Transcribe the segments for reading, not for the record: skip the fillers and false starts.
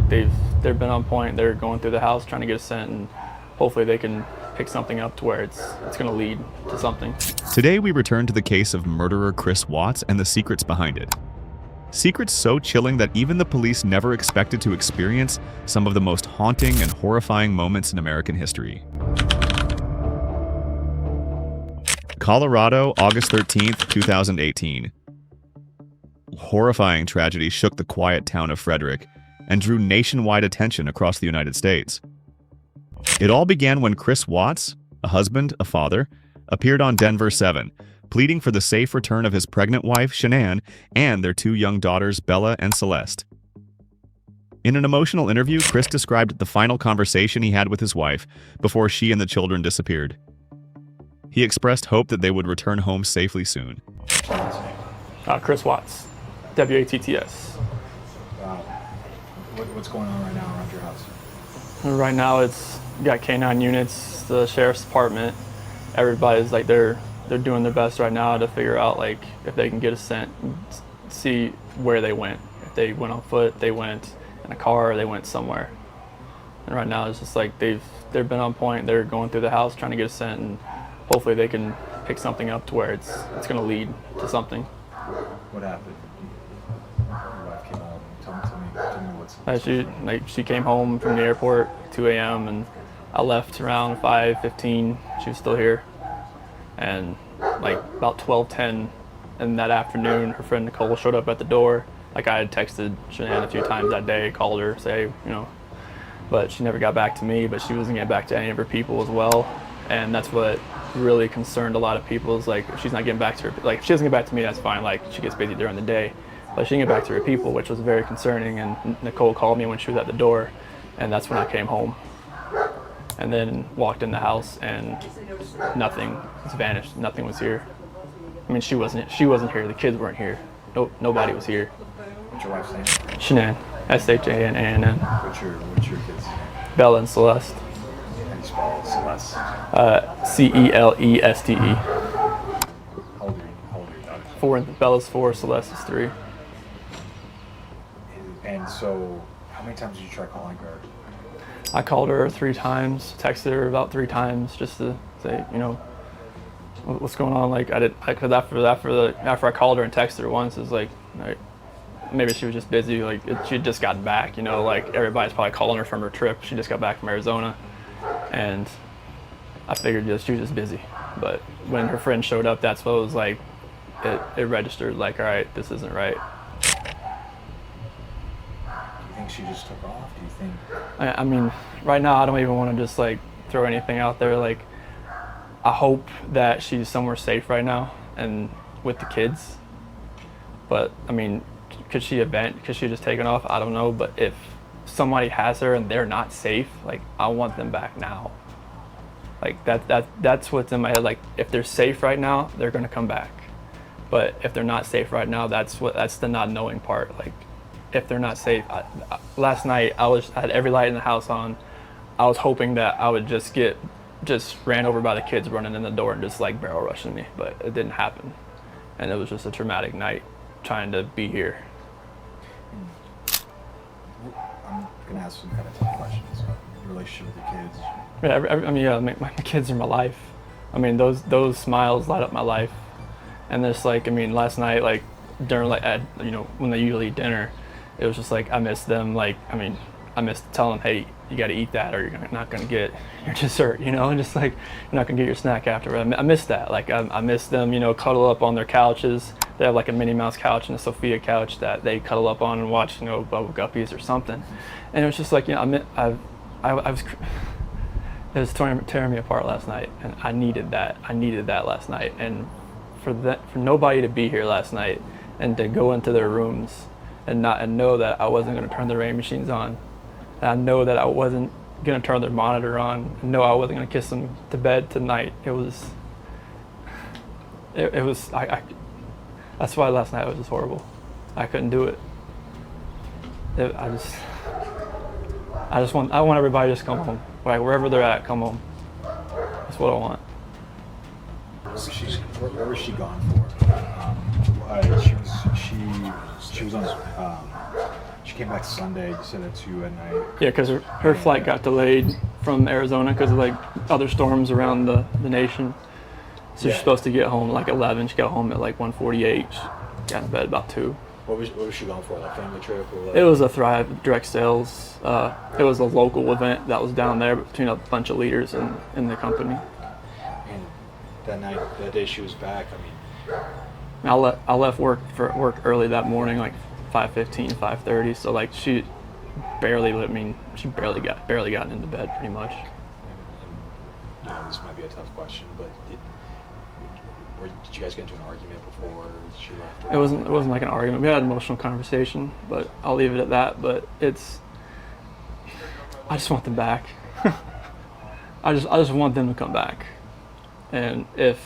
like they've been on point. They're going through the house trying to get a scent, and hopefully they can pick something up to where it's going to lead to something. Today we return to the case of murderer Chris Watts and the secrets behind it. Secrets so chilling that even the police never expected to experience some of the most haunting and horrifying moments in American history. Colorado, August 13th, 2018. Horrifying tragedy shook the quiet town of Frederick and drew nationwide attention across the United States. It all began when Chris Watts, a husband, a father, appeared on Denver 7, pleading for the safe return of his pregnant wife, Shanann, and their two young daughters, Bella and Celeste. In an emotional interview, Chris described the final conversation he had with his wife before she and the children disappeared. He expressed hope that they would return home safely soon. Chris Watts, W-A-T-T-S. What's going on right now around your house? Right now it's got K9 units, the sheriff's department. Everybody's like they're doing their best right now to figure out like if they can get a scent, see where they went. If they went on foot, they went in a car, or they went somewhere. And right now it's just like they've been on point. They're going through the house trying to get a scent, and hopefully they can pick something up to where it's going to lead to something. What happened? Your wife came home. Tell me what's. She came home from the airport at 2 a.m. and I left around 5:15. She was still here, and like about 12:10 in that afternoon, her friend Nicole showed up at the door. Like I had texted Shanann a few times that day, called her, say but she never got back to me. But she wasn't getting back to any of her people as well, and that's what really concerned a lot of people. Is like if she's not getting back to her, like if she doesn't get back to me, that's fine. Like she gets busy during the day, but she didn't get back to her people, which was very concerning. And Nicole called me when she was at the door, and that's when I came home. And then walked in the house, and nothing has vanished. Nothing was here. I mean, she wasn't here. The kids weren't here. Nope, nobody was here. What's your wife's name? Shanann, S-H-A-N-A-N-N. What's your kids' name? Bella and Celeste. How do you spell Celeste? C-E-L-E-S-T-E. How old are your daughters? 4. Bella's 4. Celeste is 3. And so, how many times did you try calling her? I called her 3 times, texted her about 3 times just to say, what's going on. Like because after I called her and texted her once, it was like maybe she was just busy. Like she had just gotten back. Like everybody's probably calling her from her trip. She just got back from Arizona, and I figured she was just busy. But when her friend showed up, that's what it was like. It registered like, all right, this isn't right. Do you think she just took off? Do you think? I mean, right now I don't even want to just like throw anything out there. Like, I hope that she's somewhere safe right now and with the kids. But I mean, could she just taken off? I don't know. But if somebody has her and they're not safe, like I want them back now. Like that's what's in my head. Like if they're safe right now, they're gonna come back. But if they're not safe right now, that's the not knowing part. Like if they're not safe, last night I had every light in the house on. I was hoping that I would just ran over by the kids running in the door and just like barrel rushing me, but it didn't happen. And it was just a traumatic night trying to be here. I'm gonna ask some kind of tough questions about your relationship with your kids. Yeah, my kids are my life. I mean, those smiles light up my life. And there's like, I mean, last night, like during when they usually eat dinner, it was just like I missed them. Like, I mean, I missed telling them, hey, you got to eat that, or you're not gonna get your dessert. And just like you're not gonna get your snack after. I missed that. Like I missed them. cuddle up on their couches. They have like a Minnie Mouse couch and a Sophia couch that they cuddle up on and watch, Bubble Guppies or something. And it was just like, I was. It was tearing me apart last night, and I needed that. I needed that last night, and for nobody to be here last night and to go into their rooms and know that I wasn't going to turn the rain machines on, and I know that I wasn't going to turn their monitor on, and know I wasn't going to kiss them to bed tonight. It was. That's why last night was just horrible. I couldn't do it. I want everybody to just come home. Like wherever they're at, come home. That's what I want. Where was she gone for? She She came back Sunday. You said at 2 at night. Yeah, because her flight got delayed from Arizona because of like other storms around the nation. So she's supposed to get home at like 11. She got home at like 1:48. She got in bed about 2. What was she going for? Like family trip or what? It was a Thrive direct sales. It was a local event that was down there between a bunch of leaders in the company. And that day she was back. I left work early that morning, like 5:15, 5:30. So like she barely got into bed pretty much. And this might be a tough question, but did you guys get into an argument before she left? It wasn't like an argument. We had an emotional conversation, but I'll leave it at that. But I just want them back. I just want them to come back. And if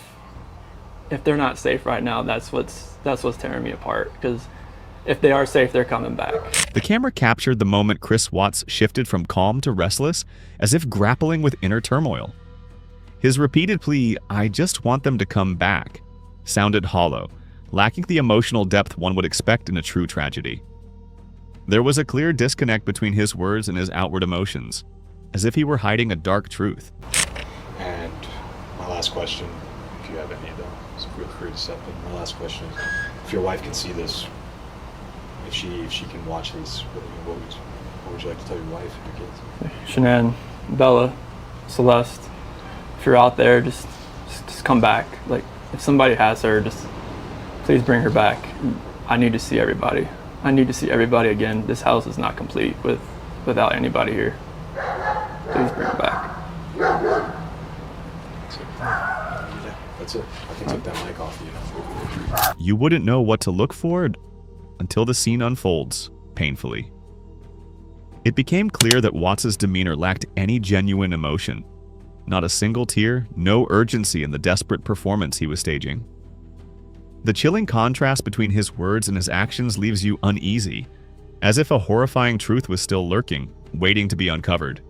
they're not safe right now, that's what's tearing me apart. Because if they are safe, they're coming back. The camera captured the moment Chris Watts shifted from calm to restless, as if grappling with inner turmoil. His repeated plea, "I just want them to come back," sounded hollow, lacking the emotional depth one would expect in a true tragedy. There was a clear disconnect between his words and his outward emotions, as if he were hiding a dark truth. And my last question, if you have any of them, so feel free to step in. My last question is, if your wife can see this, if she can watch this, what would you like to tell your wife and your kids? Shanann, Bella, Celeste, if you're out there, just come back. Like, if somebody has her, just please bring her back. I need to see everybody. I need to see everybody again. This house is not complete without anybody here. Please bring her back. That's it. I can take that mic off you. You wouldn't know what to look for until the scene unfolds, painfully. It became clear that Watts' demeanor lacked any genuine emotion. Not a single tear, no urgency in the desperate performance he was staging. The chilling contrast between his words and his actions leaves you uneasy, as if a horrifying truth was still lurking, waiting to be uncovered.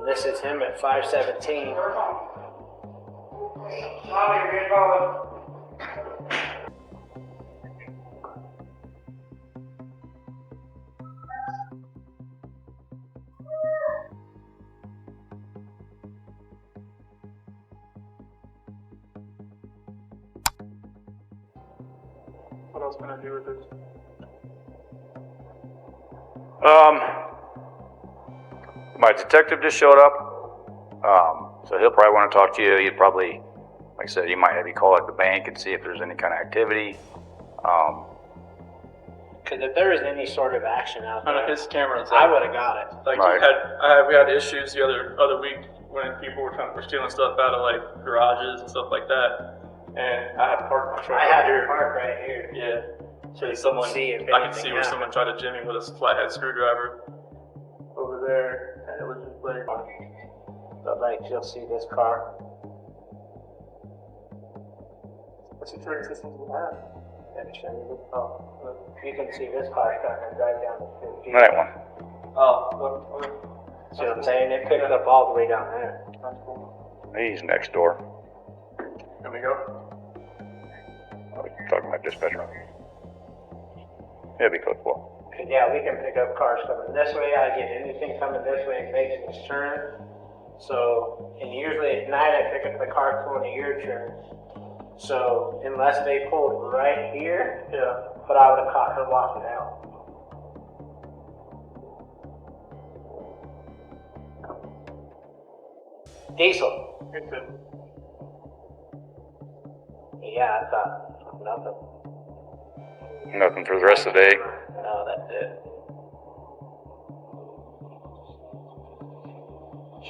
This is him at 5:17. What else can I do with this? My detective just showed up, so he'll probably want to talk to you. He'd probably, like I said, he might have you call at the bank and see if there's any kind of activity. Because if there was any sort of action out there, His camera's I would have got it. Like Right. we had issues the other week when people were stealing stuff out of like garages and stuff like that, and I had parked my truck I had over it here. parked right here. Yeah, so you someone can see if I can anything see where happened. someone tried to jimmy with a flathead screwdriver over there, and it was just like But like, you'll see this car. what's the turn system you have? And show you this car. You can see this car starting to drive down the street. That one. Oh, See what I'm saying? It picked up all the way down there. He's next door. Here we go. Talking about dispatcher. Yeah, be close. Well, Yeah, we can pick up cars coming this way. I get anything coming this way, it makes a turn. So, and usually at night I pick up the car pulling a your turn. So, unless they pulled right here, but I would have caught her walking out. Diesel. Yeah, I thought nothing. nothing for the rest of the day. No, that's it.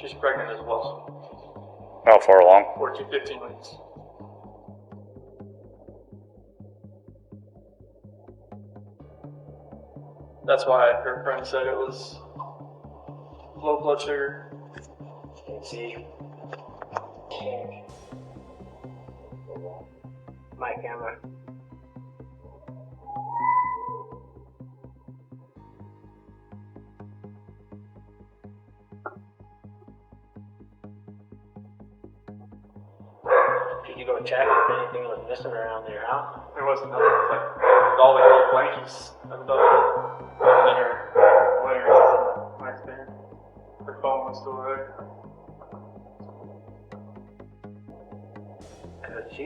She's pregnant as well. How far along? 15 weeks. That's why her friend said it was low blood sugar. You see, my camera. Did you go check if anything was missing around there, huh? There wasn't nothing. Like with all the girls' blankies and stuff. And then her my stand. Her phone was still there.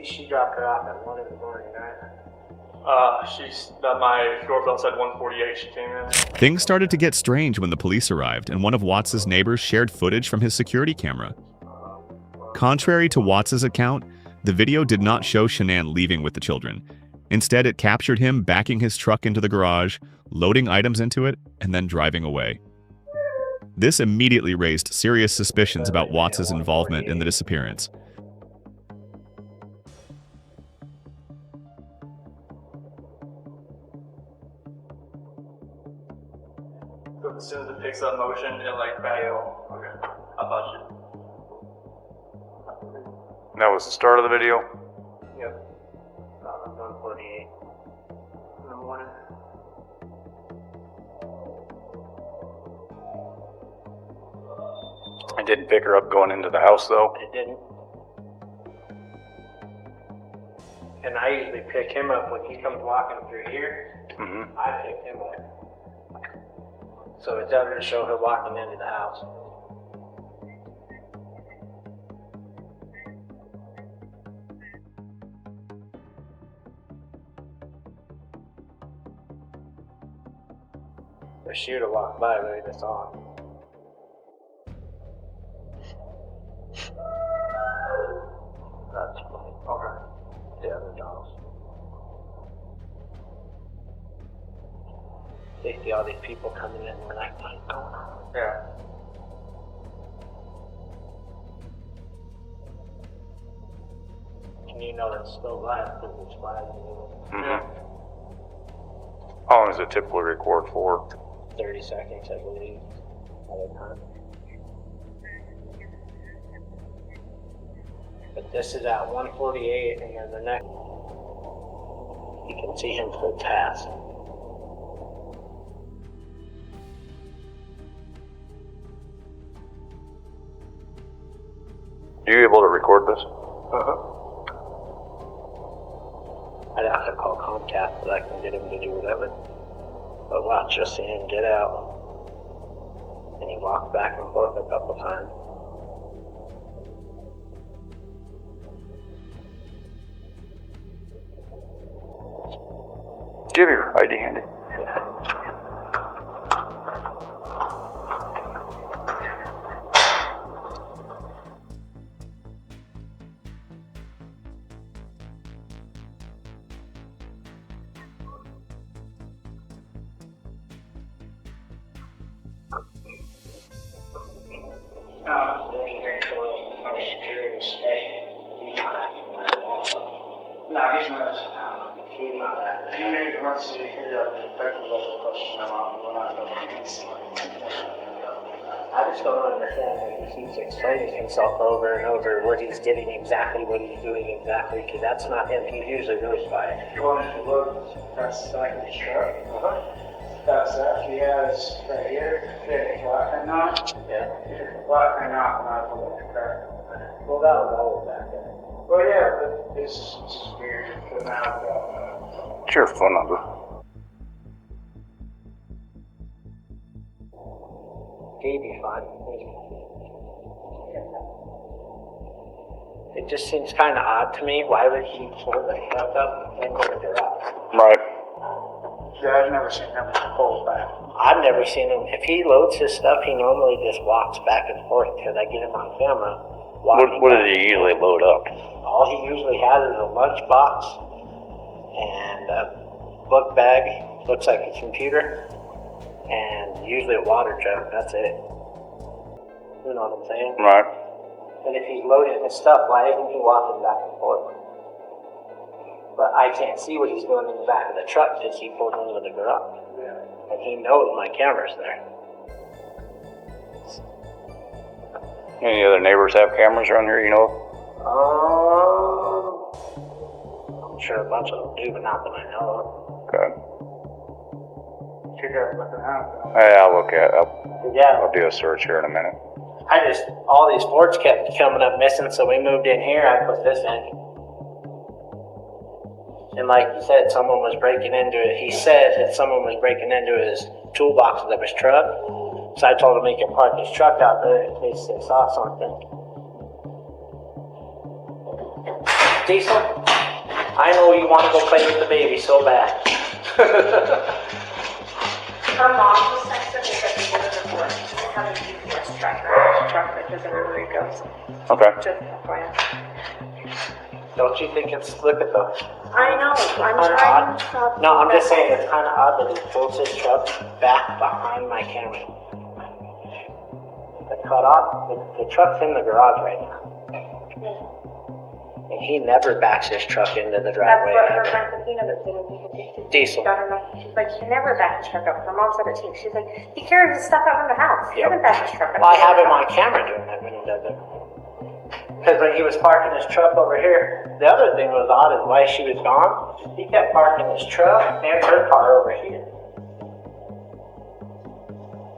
She dropped her off at 1 in the morning, right? My doorbell said 1:48. She came in. Things started to get strange when the police arrived, and one of Watts' neighbors shared footage from his security camera. Contrary to Watts' account, the video did not show Shanann leaving with the children. Instead, it captured him backing his truck into the garage, loading items into it, and then driving away. This immediately raised serious suspicions about Watts' involvement in the disappearance. So as soon as it picks up motion, it like back. Okay. I thought you. That was the start of the video. Yep. 1:48 in the morning. I didn't pick her up going into the house though. It didn't. And I usually pick him up when he comes walking through here. Mm-hmm. I pick him up. So it doesn't show her walking into the house. If she would have walked by, we would have saw him. That's funny. Okay. The other dogs. They see all these people coming in, and we're like, what's going on? Yeah. And you know that's still live because it's live. Mm-hmm. How long does it typically record for? 30 seconds, I believe, at a time. But this is at 1:48, and then the next, you can see him for task. Are you able to record this? I'd have to call Comcast, but I can get him to do whatever. But watch, just see him get out. And he walked back and forth a couple times. Do you have your ID handy? No, he's not. He's not that. He wants to hear the technical question about what I just don't understand. He keeps explaining himself over and over what he's getting exactly, what he's doing exactly, because that's not him. He's usually really quiet. Going to look, that's like the truck. That's that he has right here, fitting lock and knock. Yeah. Lock and knock, not the car. Well, that was always back there. Well, yeah, but this is weird. But now, What's your phone number? He'd be fine. It just seems kind of odd to me. Why would he pull the truck up and go to the garage? Right. yeah, I've never seen him pull back. I've never seen him. If he loads his stuff, he normally just walks back and forth because I get him on camera. What does he usually load up? All he usually has is a lunch box and a book bag, looks like a computer, and usually a water jug. That's it. You know what I'm saying? Right. And if he's loading his stuff, why isn't he walking back and forth? But I can't see what he's doing in the back of the truck because he pulled into the garage. Yeah. And he knows my camera's there. Any other neighbors have cameras around here, you know? I'm sure a bunch of them do, but not that I know of. Okay. You guys looking out. Yeah, I'll look at it. Yeah, I'll do a search here in a minute. all these Fords kept coming up missing, so we moved in here. I put this in. And like you said, someone was breaking into it. He said that someone was breaking into his toolboxes of his truck. So I told him he could park his truck out there in case they saw something. Diesel, I know you want to go play with the baby so bad. Her mom just texted me that she did a report. She doesn't have a GPS tracker on her truck that doesn't know where it goes. Okay. Just FYI. Don't you think it's, look at those. I know, I'm Kinda trying odd. to stop. No, I'm just saying it's kind of odd that he pulls his truck back behind my camera. The cutoff, the truck's in the garage right now. And he never backs his truck into the That's driveway. what her ever. friend Christina was saying. Diesel. Got her message. She's like, he never backs his truck up. Her mom said it too. She's like, he carries his stuff out from the house. He Yep. doesn't back his truck up. Well, I have him on camera doing that when he does it. Because when he was parking his truck over here, the other thing was odd is while she was gone, he kept parking his truck and her car over here.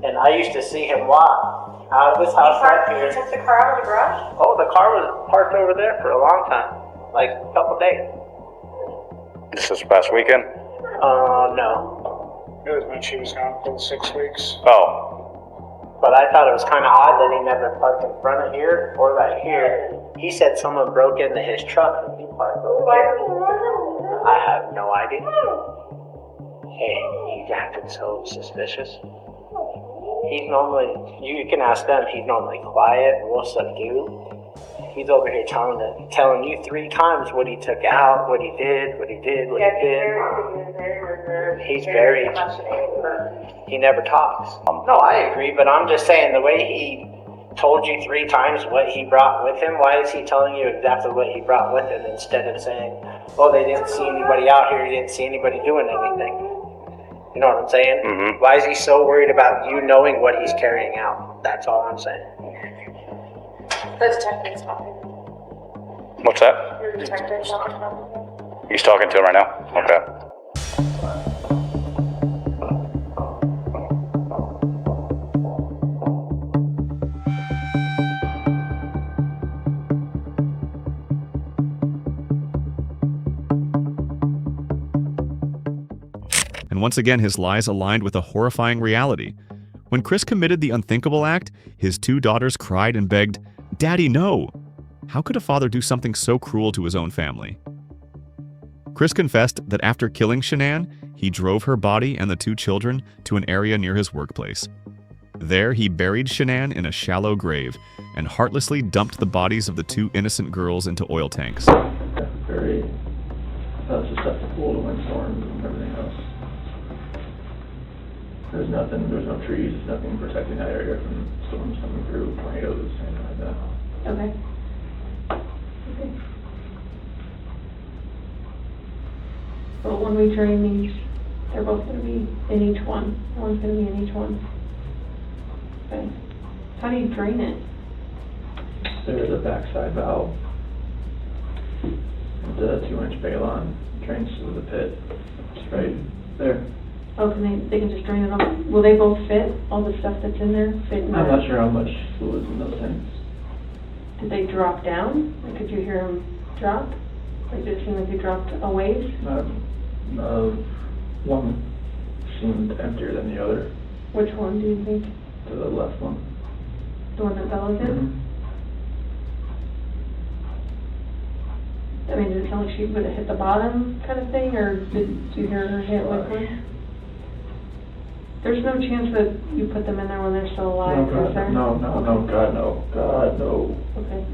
And I used to see him walk out of his house right He here. took the car out of the garage? Oh, the car was parked over there for a long time, like a couple days. This is past weekend? No. It was when she was gone for 6 weeks. Oh, But I thought it was kind of odd that he never parked in front of here or right here. He said someone broke into his truck and he parked over here. I have no idea. Hey, he's acting so suspicious. He's normally, you can ask them, he's normally quiet, real subdued. He's over here telling you 3 times what he took out, what he did, what he did, what he did. He's very, he never talks. No, I agree, but I'm just saying the way he told you 3 times what he brought with him, why is he telling you exactly what he brought with him instead of saying, oh, they didn't see anybody out here, he didn't see anybody doing anything. You know what I'm saying? Mhm. Why is he so worried about you knowing what he's carrying out? That's all I'm saying. The detective's talking. what's that? Your detective's talking. He's talking to him right now? Okay. And once again, his lies aligned with a horrifying reality. When Chris committed the unthinkable act, his 2 daughters cried and begged, "Daddy, no!" How could a father do something so cruel to his own family? Chris confessed that after killing Shanann, he drove her body and the 2 children to an area near his workplace. There, he buried Shanann in a shallow grave and heartlessly dumped the bodies of the 2 innocent girls into oil tanks. Very susceptible to windstorms and everything else. There's no trees, nothing protecting that area from storms coming through, tornadoes, anything like that. Okay. Well, when we drain these, they're both gonna be in each one. One's gonna be in each one. Okay. How do you drain it? There's a backside valve. The 2-inch balon drains through the pit. It's right there. Oh, they can just drain it off. Will they both fit? All the stuff that's in there fit in I'm there? not sure how much fluid's in those tanks. Did they drop down? Like, could you hear them drop? Like, did it seem like they dropped a ways? One seemed emptier than the other, Which one do you think? to the left one. The one that Bella's in? Mhm. I mean, did it sound like she would have hit the bottom kind of thing, or did you hear her hit liquid? There's no chance that you put them in there when they're still alive, No, is there? God, no, God, no. Okay.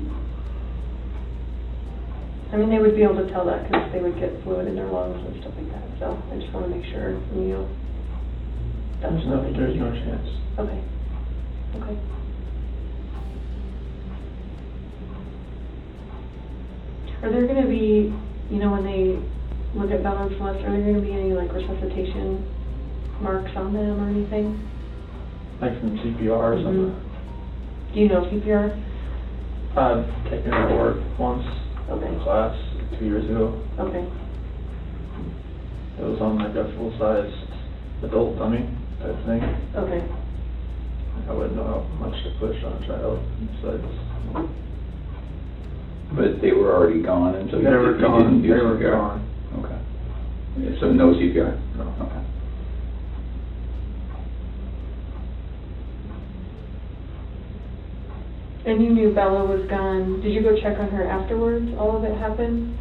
I mean, they would be able to tell that because they would get fluid in their lungs and stuff like that, so I just want to make sure from you. There's no chance. Okay. Okay. Are there gonna be, you know, when they look at Bella and Celeste, are there gonna be any like resuscitation marks on them or anything? Like from CPR or something. Do you know CPR? I've taken a board once Okay. in class 2 years ago. Okay. It was on like a full-size adult dummy type thing. Okay. I wouldn't know how much to push on a child. But they were already gone, and so They were you gone. didn't use They were CPR? gone. Okay. So no CPR? No. Okay. And you knew Bella was gone. Did you go check on her afterwards? All of it happened?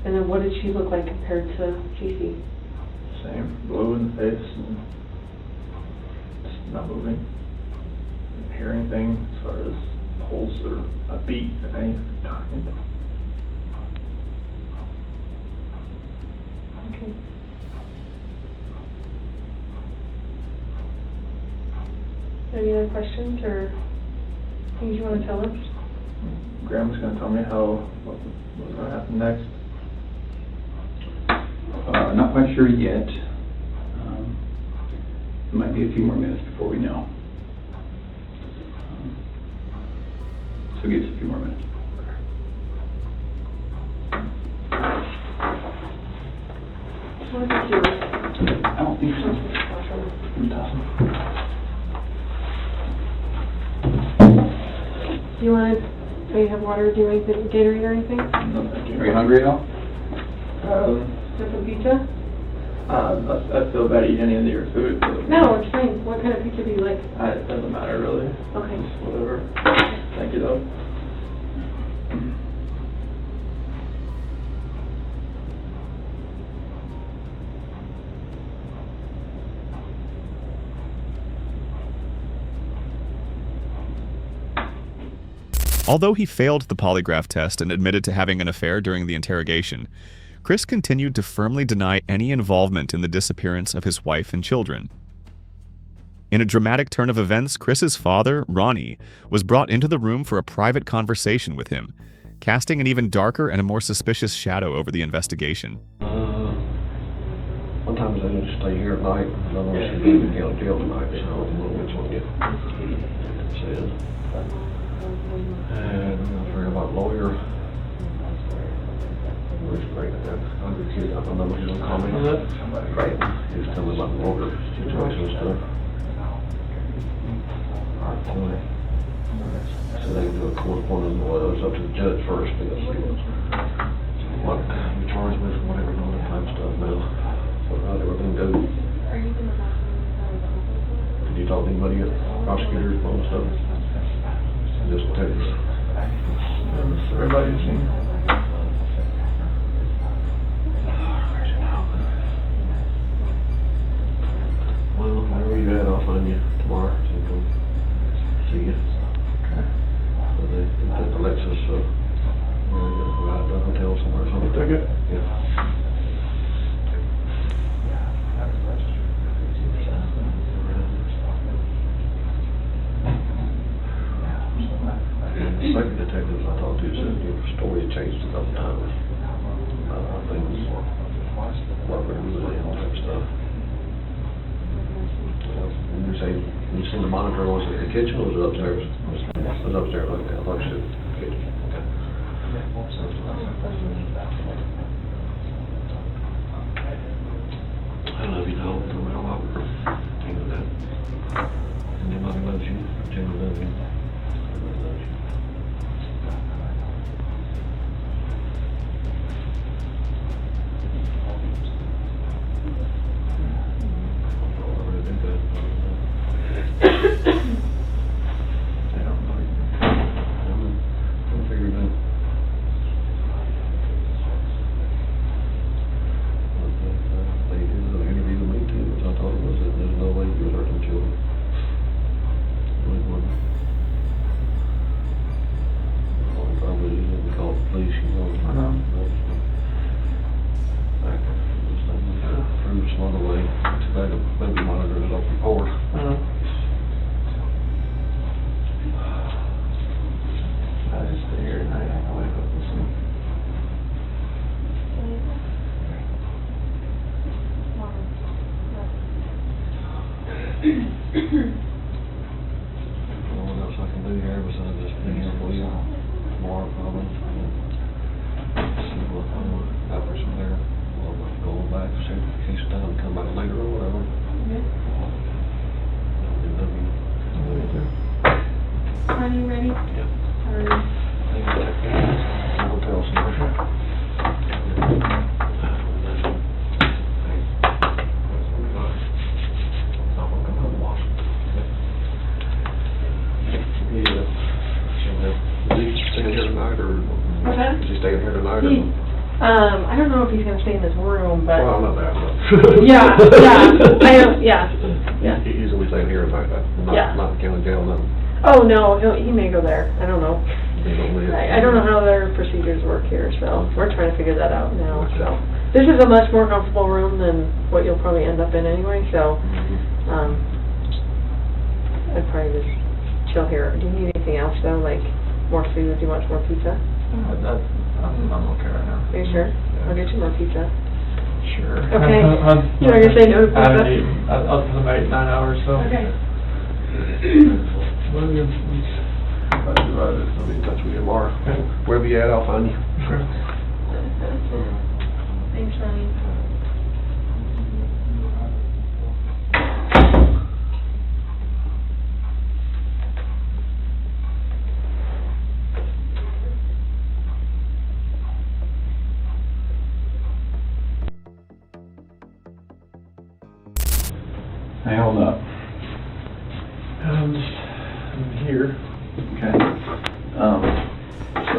And then what did she look like compared to Cece? Same, blue in the face and just not moving. Didn't hear anything as far as pulse or a beat or anything. Okay. Any other questions or things you want to tell us? Grandma's gonna tell me what's gonna happen next. Not quite sure yet. It might be a few more minutes before we know. So give us a few more minutes. What did you do? I don't think so. Do you want to, do you have water, do you want anything, Gatorade or anything? Are you hungry at all? Want some pizza? I feel bad eating any of your food. But No, it's fine. What kind of pizza do you like? It doesn't matter really. Okay. Just whatever. Thank you though. Although he failed the polygraph test and admitted to having an affair during the interrogation, Chris continued to firmly deny any involvement in the disappearance of his wife and children. In a dramatic turn of events, Chris's father, Ronnie, was brought into the room for a private conversation with him, casting an even darker and a more suspicious shadow over the investigation. Sometimes I need to stay here at night, and I'm going to be in county jail tonight, so I don't know which one it says. And I'm going to figure about lawyer. Where's Frank? I'm the kid, I don't know what he's going to call me. Frank, he was telling me about the lawyer situation and stuff. So they can do a court appointment, well, it was up to the judge first, they got to see what you charge with, whatever, and all that kind of stuff now. So how'd everything go? Did you talk to anybody, prosecutors, all that stuff? Just text. Everybody's seen. Well, wherever you're at, I'll find you tomorrow, so you come see you. Okay. So they took Alexis, so we're going to go out to a hotel somewhere or something. Took it? Yeah. The second detectives I talked to said your story changed a couple times. Things weren't really and all that stuff. When you say you seen the monitor, was it the kitchen or was it upstairs? It was upstairs. Okay, I thought you said the kitchen. Okay. I love you, dog. No matter what. You know that. And your mother loves you. Jamie loves you. Everybody loves you. Are you ready? Yeah. All right. Hotel somewhere. I don't know if he's gonna stay in this room, but. Well, not that much. Yeah, I don't, yeah. He's gonna be staying here tonight, Yeah. not in county jail, nothing. Oh, no, he may go there, I don't know. I don't know how their procedures work here, so we're trying to figure that out now, so. This is a much more comfortable room than what you'll probably end up in anyway, so, I'd probably just chill here. Do you need anything else though, like more food? Do you want more pizza? I'm okay right now. Are you sure? Yeah. I'll get you more pizza. Sure. Okay. You know, you're saying no to pizza? I haven't eaten, up to the 8-9 hours, so. Okay. I'll be in touch with you tomorrow. Wherever you at, I'll find you. Thanks, Ronnie. I held up. I'm here. Okay. So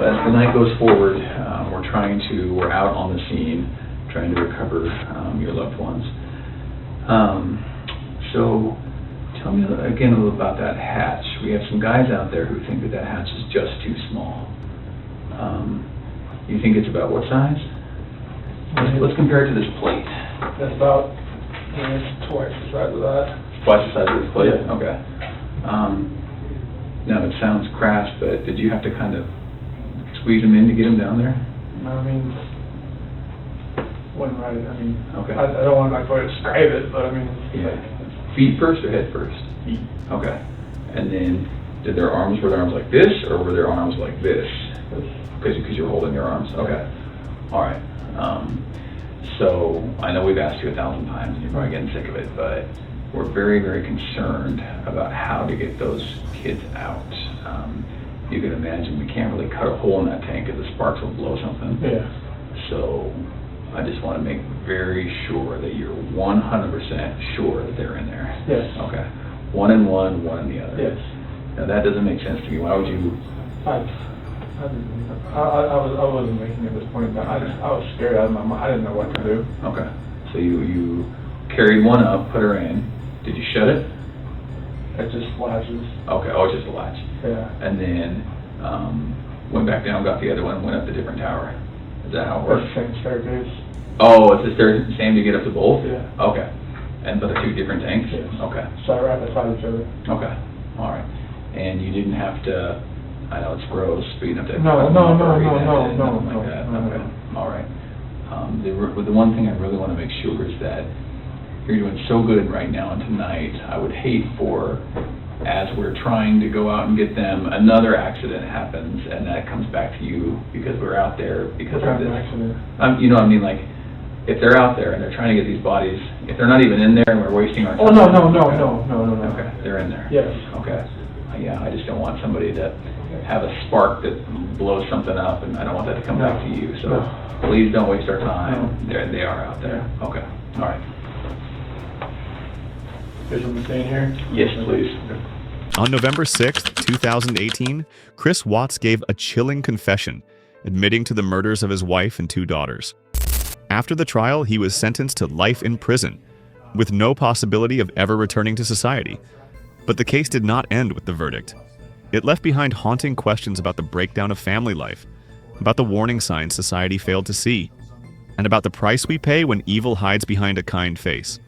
as the night goes forward, we're out on the scene, trying to recover your loved ones. So tell me again a little about that hatch. We have some guys out there who think that hatch is just too small. You think it's about what size? Let's compare it to this plate. That's about, it's twice the size of that. Twice the size of this plate? Yeah. Okay. Now, it sounds crass, but did you have to kind of squeeze them in to get them down there? I mean, one right, I mean, Okay. I don't want to like try to describe it, but I mean, Yeah. Feet first or head first? feet. Okay. And then, were their arms like this, or were their arms like this? Because you're holding their arms? Okay. All right. So, I know we've asked you 1,000 times, and you're probably getting sick of it, but we're very, very concerned about how to get those kids out. You can imagine we can't really cut a hole in that tank because the sparks will blow something. Yeah. So, I just want to make very sure that you're 100% sure that they're in there. Yes. Okay. One in one, one in the other. Yes. Now that doesn't make sense to me. Why would you? I wasn't making at this point in time. I was scared out of my mind. I didn't know what to do. Okay. So you carried one up, put her in. Did you shut it? It just flashes. Okay. Oh, it's just a latch. Yeah. And then went back down, got the other one, went up the different tower. Is that how it works? That's the same staircase. Oh, it's the same to get up to both? Yeah. Okay. And but the two different tanks? Yes. Okay. So right beside each other. Okay. All right. And you didn't have to. I know it's gross, but you didn't have to. No. Nothing like No. that. Okay. All right. The one thing I really want to make sure is that you're doing so good right now and tonight. I would hate for, as we're trying to go out and get them, another accident happens and that comes back to you because we're out there because What of kind of this. accident? You know what I mean? Like, if they're out there and they're trying to get these bodies, if they're not even in there and we're wasting our time. Oh, no. Okay, they're in there. Yes. Okay. Yeah, I just don't want somebody to have a spark that blows something up, and I don't want that to come back to you. So please don't waste our time. They are out there. Okay. All right. Is something staying here? Yes, please. On November 6th, 2018, Chris Watts gave a chilling confession, admitting to the murders of his wife and 2 daughters. After the trial, he was sentenced to life in prison, with no possibility of ever returning to society. But the case did not end with the verdict. It left behind haunting questions about the breakdown of family life, about the warning signs society failed to see, and about the price we pay when evil hides behind a kind face.